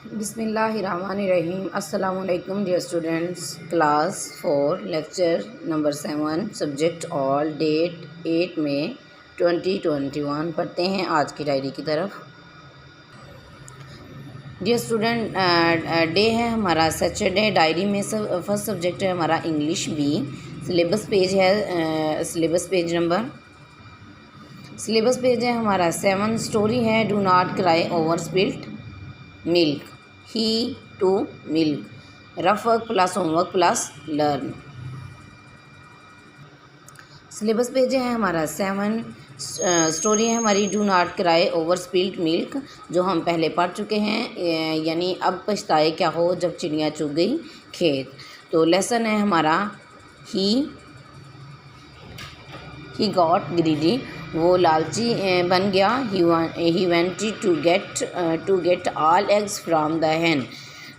बिस्मिल्लाहिर्रहमानिर्रहीम। अस्सलाम वालेकुम dear students. Class 4 lecture number 7 subject all date 8 May 2021 पढ़ते हैं आज की डायरी की तरफ। डियर स्टूडेंट, डे है हमारा सैटरडे। डायरी में फर्स्ट सब्जेक्ट है हमारा इंग्लिश बी। सिलेबस पेज है सिलेबस पेज है हमारा 7। स्टोरी है do not cry over spilt milk, he to milk, rough work plus homework plus learn. Syllabus page है हमारा 7। स्टोरी है हमारी do not cry over spilt milk, जो हम पहले पढ़ चुके हैं, यानी अब पछताए क्या हो जब चिड़िया चुग गई खेत। तो लेसन है हमारा ही गॉट ग्रीडी, वो लालची बन गया। He wanted to get all eggs from the hen,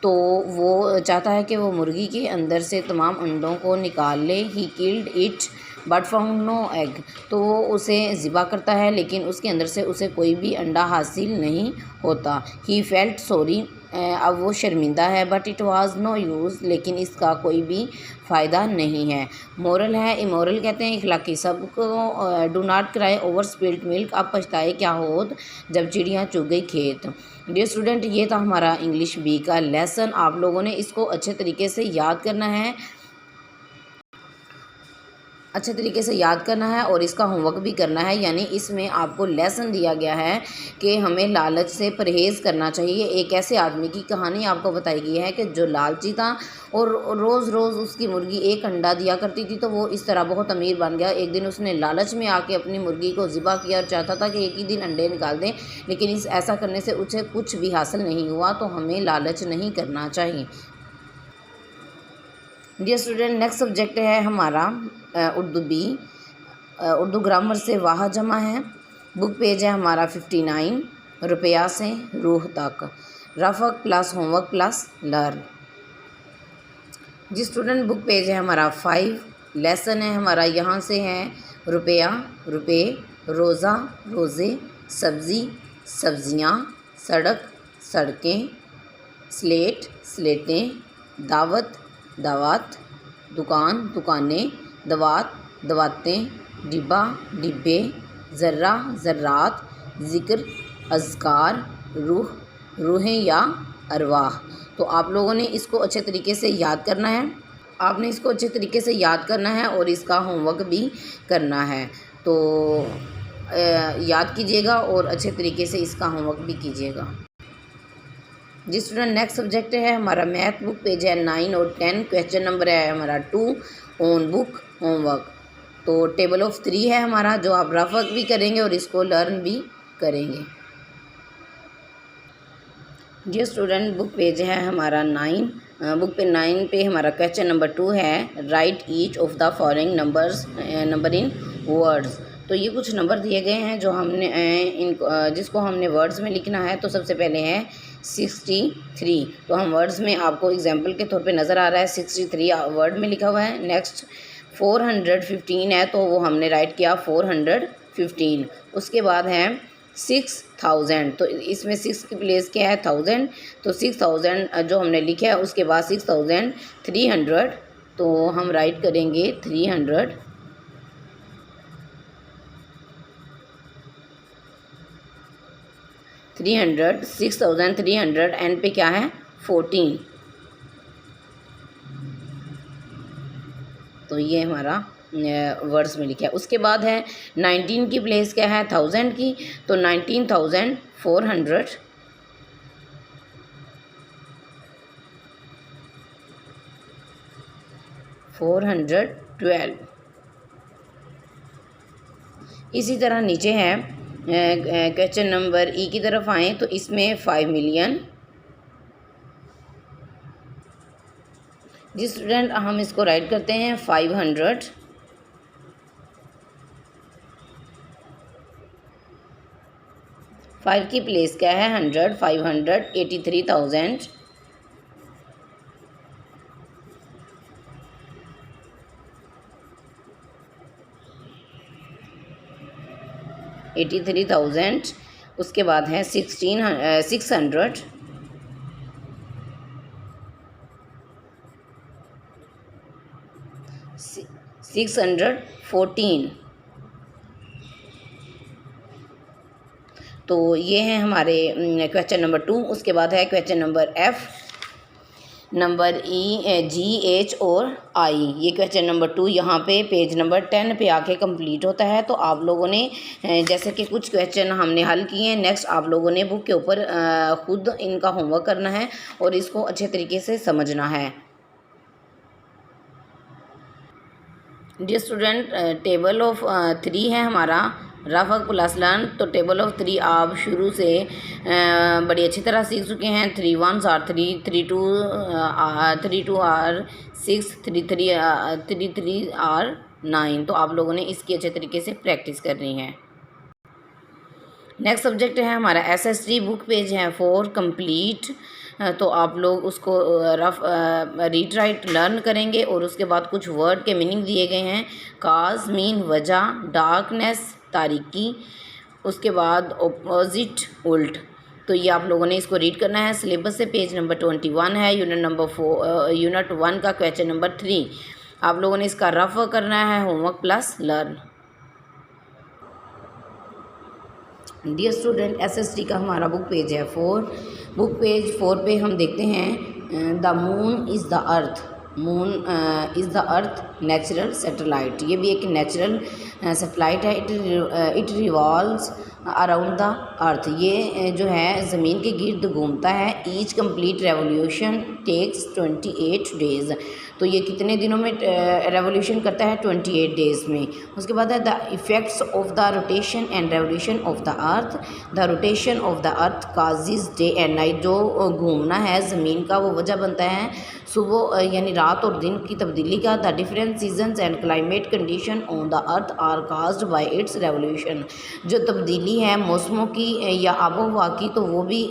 तो वो चाहता है कि वो मुर्गी के अंदर से तमाम अंडों को निकाल ले। He killed it but found no egg, तो वो उसे ज़िबा करता है लेकिन उसके अंदर से उसे कोई भी अंडा हासिल नहीं होता। ही फेल्ट सॉरी, अब वो शर्मिंदा है। But it was no use, लेकिन इसका कोई भी फ़ायदा नहीं है। मोरल है इमोरल कहते हैं इखलाकी सबको। Do not cry over spilt milk, अब पछताए क्या हो जब चिड़िया चुग गई खेत। डियर स्टूडेंट, ये था हमारा इंग्लिश बी का लेसन। आप लोगों ने इसको अच्छे तरीके से याद करना है, और इसका होमवर्क भी करना है। यानी इसमें आपको लेसन दिया गया है कि हमें लालच से परहेज़ करना चाहिए। एक ऐसे आदमी की कहानी आपको बताई गई है कि जो लालची था और रोज़ रोज़ उसकी मुर्गी एक अंडा दिया करती थी, तो वो इस तरह बहुत अमीर बन गया। एक दिन उसने लालच में आके अपनी मुर्गी को ज़िबा किया और चाहता था कि एक ही दिन अंडे निकाल दें, लेकिन ऐसा करने से उसे कुछ भी हासिल नहीं हुआ। तो हमें लालच नहीं करना चाहिए। डियर स्टूडेंट, नेक्स्ट सब्जेक्ट है हमारा उर्दू बी। उर्दू ग्रामर से वाह जमा है। बुक पेज है हमारा 59। रुपया से रूह तक, रफक प्लस होमवर्क प्लस लर्न। जी स्टूडेंट, बुक पेज है हमारा 5। लेसन है हमारा यहाँ से है रुपया रुपये, रोज़ा रोज़े, सब्ज़ी सब्ज़ियाँ, सड़क सड़कें, स्लेट स्लेटें, दावत दावात, दुकान दुकानें, दवात दवातें, डिब्बा डिब्बे, ज़र्रा ज़र्रात, ज़िक्र अज़कार, रूह रूहें या अरवाह। तो आप लोगों ने इसको अच्छे तरीके से याद करना है, और इसका होमवर्क भी करना है। तो याद कीजिएगा और अच्छे तरीके से इसका होमवर्क भी कीजिएगा। जी स्टूडेंट, नेक्स्ट सब्जेक्ट है हमारा मैथ। बुक पेज है 9 और 10। क्वेश्चन नंबर है हमारा 2। ऑन बुक होमवर्क, तो टेबल ऑफ 3 है हमारा, जो आप रफ वर्क भी करेंगे और इसको लर्न भी करेंगे। जी स्टूडेंट, बुक पेज है हमारा 9। बुक पे 9 पे हमारा क्वेश्चन नंबर 2 है right each of the following number in words. तो ये कुछ नंबर दिए गए हैं जो हमने जिसको हमने वर्ड्स में लिखना है। तो सबसे पहले है 63। तो हम वर्ड्स में आपको एग्जाम्पल के तौर पे नज़र आ रहा है 63 वर्ड में लिखा हुआ है। नेक्स्ट 415 है, तो वो हमने राइट किया 415। उसके बाद है 6000, तो इसमें 6 की प्लेस क्या है 1000, तो 6000 जो हमने लिखा है उसके बाद 6300, तो हम राइट करेंगे 300। 6300 एंड पे क्या है 14। तो ये हमारा वर्ड्स में लिखा है। उसके बाद है 19 की प्लेस क्या है 1000 की, तो 19,400। इसी तरह नीचे है क्वेश्चन नंबर ई की तरफ आएँ तो इसमें 5 मिलियन। जी स्टूडेंट, हम इसको राइट करते हैं 500। फाइव की प्लेस क्या है 100, 583,000। $83,000। उसके बाद है 600। 614। तो ये है हमारे क्वेश्चन नंबर 2। उसके बाद है question number F, number E, G, H और I। ये क्वेश्चन नंबर 2 यहाँ पे पेज नंबर 10 पे आके कंप्लीट होता है। तो आप लोगों ने जैसे कि कुछ क्वेश्चन हमने हल किए हैं, नेक्स्ट आप लोगों ने बुक के ऊपर खुद इनका होमवर्क करना है और इसको अच्छे तरीके से समझना है। डियर स्टूडेंट, टेबल ऑफ 3 है हमारा रफ वर्क प्लस लर्न। तो टेबल ऑफ 3 आप शुरू से बड़ी अच्छी तरह सीख चुके हैं। 3 1s आर 3, 3 2 आर 6, 3 3 आर 9। तो आप लोगों ने इसकी अच्छे तरीके से प्रैक्टिस करनी है। नेक्स्ट सब्जेक्ट है हमारा SST। बुक पेज है 4 कंप्लीट। तो आप लोग उसको रफ रीड राइट लर्न करेंगे और उसके बाद कुछ वर्ड के मीनिंग दिए गए हैं। काज मीन वजह, डार्कनेस तारीकी, उसके बाद ऑपोजिट उल्ट। तो ये आप लोगों ने इसको रीड करना है। सिलेबस से पेज नंबर 21 है, यूनिट 1 का क्वेश्चन नंबर 3। आप लोगों ने इसका रफ करना है, homework plus learn. Dear student, SST का हमारा बुक पेज है 4। बुक पेज 4 पे हम देखते हैं the moon is the earth. Moon is the earth natural satellite. ये भी एक नेचुरल सैटेलाइट है। It revolves around the earth. ये जो है ज़मीन के गिर्द घूमता है। Each complete revolution takes 28 days. तो ये कितने दिनों में रेवोल्यूशन करता है? 28 डेज़ में। उसके बाद है the effects of the rotation and revolution of the earth. The rotation of the earth causes day and night. जो घूमना है ज़मीन का वो वजह बनता है सुबह यानी रात और दिन की तब्दीली का। The different seasons and climate condition on the earth are caused by its revolution. जो तब्दीली है मौसमों की या आबो हवा की, तो वो भी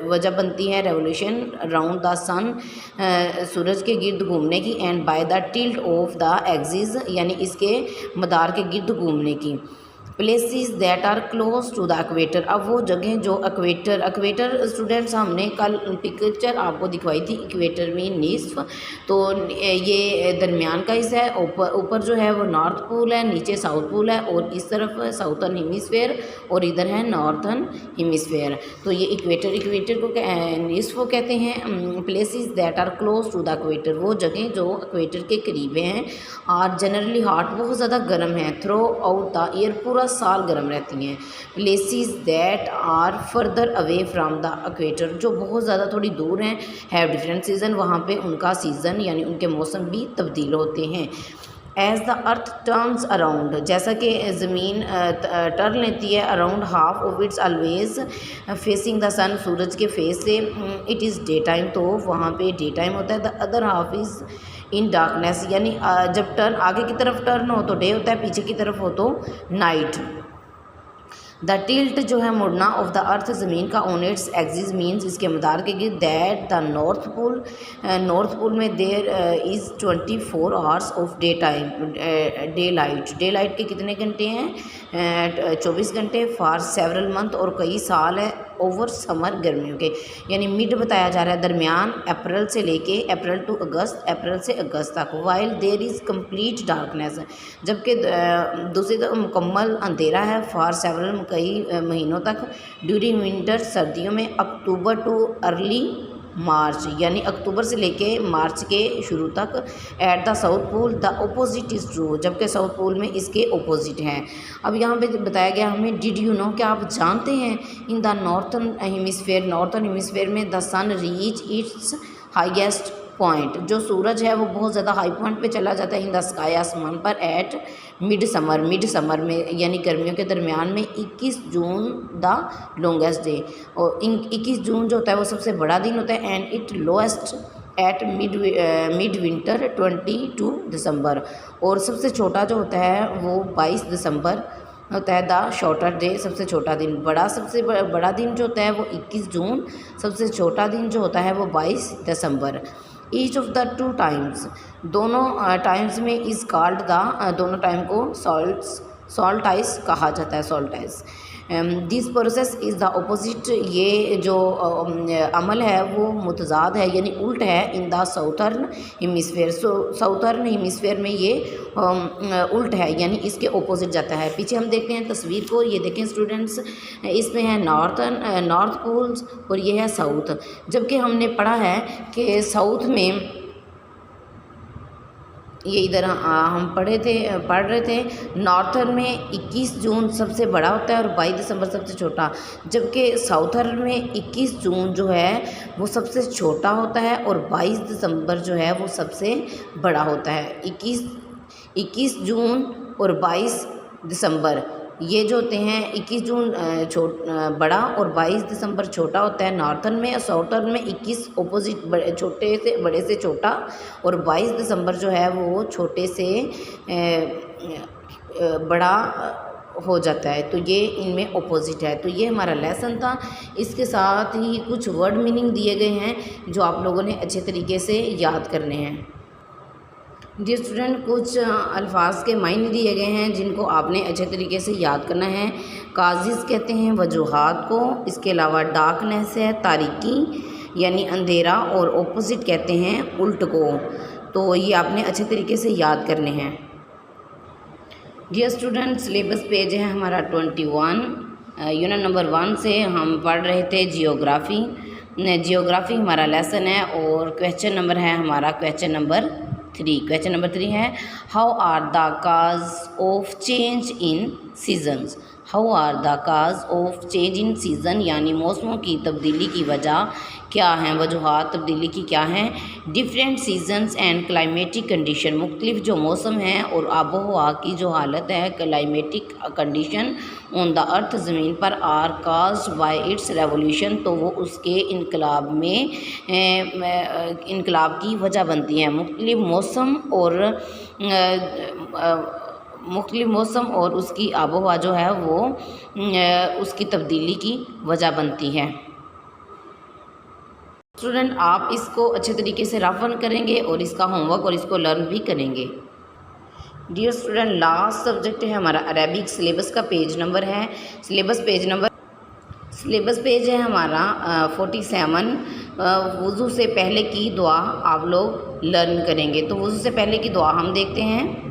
वजह बनती है रेवोल्यूशन अराउंड द सन, सूरज के गिर्द घूमने की। And by the tilt of the axis, यानी इसके मदार के गिर्द घूमने की। Places that are close to the equator. अब वो जगह जो इक्वेटर स्टूडेंट्स हमने कल पिक्चर आपको दिखवाई थी। इक्वेटर में निस्फ, तो ये दरमियान का हिस्सा है। ऊपर जो है वो नॉर्थ पोल है, नीचे साउथ पोल है, और इस तरफ साउथर्न हेमिस्फेयर और इधर है नॉर्थर्न हेमिस्फेयर। तो ये इक्वेटर को निस्फ कहते हैं। Places that are close to the equator, वो जगह जो इक्वेटर के करीब हैं। और जनरली हॉट, बहुत ज़्यादा गर्म है। थ्रू आउट द ईयर, पूरा साल गर्म रहती हैं। Places that are further away from the equator, जो बहुत ज़्यादा थोड़ी दूर हैं, हैव डिफरेंट सीज़न। वहाँ पे उनका सीज़न यानी उनके मौसम भी तब्दील होते हैं। As the earth turns around, जैसा कि ज़मीन टर्न लेती है around half of its always facing the sun, सूरज के फेस से। इट इज़ डे टाइम, तो वहाँ पे डे टाइम होता है। The other half is in darkness, यानी जब टर्न आगे की तरफ टर्न हो तो डे होता है, पीछे की तरफ हो तो नाइट। द टिल्ट जो है मुड़ना ऑफ द अर्थ ज़मीन का ऑन इट्स एक्सिस मीन्स इसके मदार के गिर्द। दैट द नॉर्थ पोल में there is 24 hours of day time, day light के कितने घंटे हैं? 24 घंटे। फॉर सेवरल मंथ, और कई साल है ओवर समर, गर्मियों के। यानी मिड बताया जा रहा है, दरमियान, अप्रैल टू अगस्त, अप्रैल से अगस्त तक। While there is complete darkness, जबकि दूसरी तरफ मुकम्मल अंधेरा है। फॉर सेवरल, कई महीनों तक। ड्यूरिंग विंटर, सर्दियों में। अक्टूबर टू अर्ली मार्च, यानी अक्टूबर से लेके मार्च के शुरू तक। At the south pole the opposite is true, जबकि साउथ पोल में इसके अपोजिट हैं। अब यहाँ पे बताया गया हमें, डिड यू नो, क्या आप जानते हैं? इन द नॉर्थर्न हेमिस्फेयर में the sun reach its highest point, जो सूरज है वो बहुत ज़्यादा हाई पॉइंट पे चला जाता है इन द स्काई, आसमान पर। एट मिड समर में, यानी गर्मियों के दरमियान में। 21 जून द लॉन्गेस्ट डे, और 21 जून जो होता है वो सबसे बड़ा दिन होता है। And it lowest at mid winter 22 दिसंबर, और सबसे छोटा जो होता है वो 22 दिसंबर होता है। द शॉर्टर डे, सबसे छोटा दिन। सबसे बड़ा दिन जो होता है वो 21 जून, सबसे छोटा दिन जो होता है वो 22 दिसंबर। Each of the two times, दोनों टाइम्स में इज़ कॉल्ड द, दोनों टाइम को सॉल्टाइस कहा जाता है। Solstice this process is the opposite, ये जो अमल है वो मुतजाद है यानी उल्ट है in the southern hemisphere. Southern hemisphere में ये उल्ट है यानी इसके अपोजिट जाता है। पीछे हम देखते हैं तस्वीर को, ये देखें स्टूडेंट्स, इसमें है नॉर्थ पोल्स और ये है साउथ। जबकि हमने पढ़ा है कि साउथ में ये इधर हम पढ़ रहे थे नॉर्थर्न में 21 जून सबसे बड़ा होता है और 22 दिसंबर सबसे छोटा, जबकि साउथर्न में 21 जून जो है वो सबसे छोटा होता है और 22 दिसंबर जो है वो सबसे बड़ा होता है। 21 जून और 22 दिसंबर ये जो होते हैं, 21 जून बड़ा और 22 दिसंबर छोटा होता है नॉर्थर्न में, और साउथर्न में 21 अपोजिट बड़े से छोटा और 22 दिसंबर जो है वो छोटे से बड़ा हो जाता है। तो ये इनमें अपोजिट है। तो ये हमारा लेसन था, इसके साथ ही कुछ वर्ड मीनिंग दिए गए हैं जो आप लोगों ने अच्छे तरीके से याद करने हैं। डियर स्टूडेंट, कुछ अल्फाज के मायने दिए गए हैं जिनको आपने अच्छे तरीके से याद करना है। काजिज़ कहते हैं वजूहात को, इसके अलावा डार्कनेस है तारीकी यानी अंधेरा, और ऑपोजिट कहते हैं उल्ट को। तो ये आपने अच्छे तरीके से याद करने हैं। डियर स्टूडेंट, सिलेबस पेज है हमारा 21। यूनिट नंबर 1 से हम पढ़ रहे थे जियोग्राफ़ी हमारा लेसन है, और क्वेश्चन नंबर है हमारा क्वेश्चन नंबर 3। क्वेश्चन नंबर 3 है, how are the cause of change in seasons. How are the cause of change in season यानी मौसमों की तब्दीली की वजह क्या हैं, वजूहात तब्दीली की क्या हैं। Different seasons and climatic condition, मुख्तलिफ जो मौसम हैं और आबो हवा की जो हालत है, climatic condition on the earth ज़मीन पर, are caused by its revolution, तो वो उसके इनकलाब में इनकलाब की वजह बनती हैं। मुख्तलिफ मौसम और उसकी आबो हवा जो है वो उसकी तब्दीली की वजह बनती है। स्टूडेंट, आप इसको अच्छे तरीके से रफन करेंगे और इसका होमवर्क और इसको लर्न भी करेंगे। डियर स्टूडेंट, लास्ट सब्जेक्ट है हमारा अरेबिक। सिलेबस का पेज नंबर है, सिलेबस पेज है हमारा 47। वुज़ू से पहले की दुआ आप लोग लर्न करेंगे। तो वुज़ू से पहले की दुआ हम देखते हैं।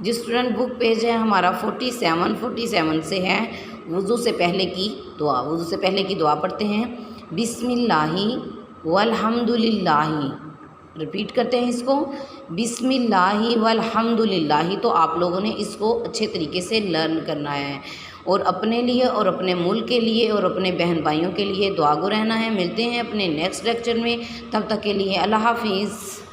जी स्टूडेंट, बुक पेज है हमारा 47 से है वुज़ू से पहले की दुआ। वुज़ू से पहले की दुआ पढ़ते हैं, बिस्मिल्लाहि वल्हम्दुलिल्लाहि। रिपीट करते हैं इसको, बिस्मिल्लाहि वल्हम्दुलिल्लाहि। तो आप लोगों ने इसको अच्छे तरीके से लर्न करना है और अपने लिए और अपने मुल्क के लिए और अपने बहन भाइयों के लिए दुआगो रहना है। मिलते हैं अपने नेक्स्ट लेक्चर में, तब तक के लिए अल्लाह हाफिज़।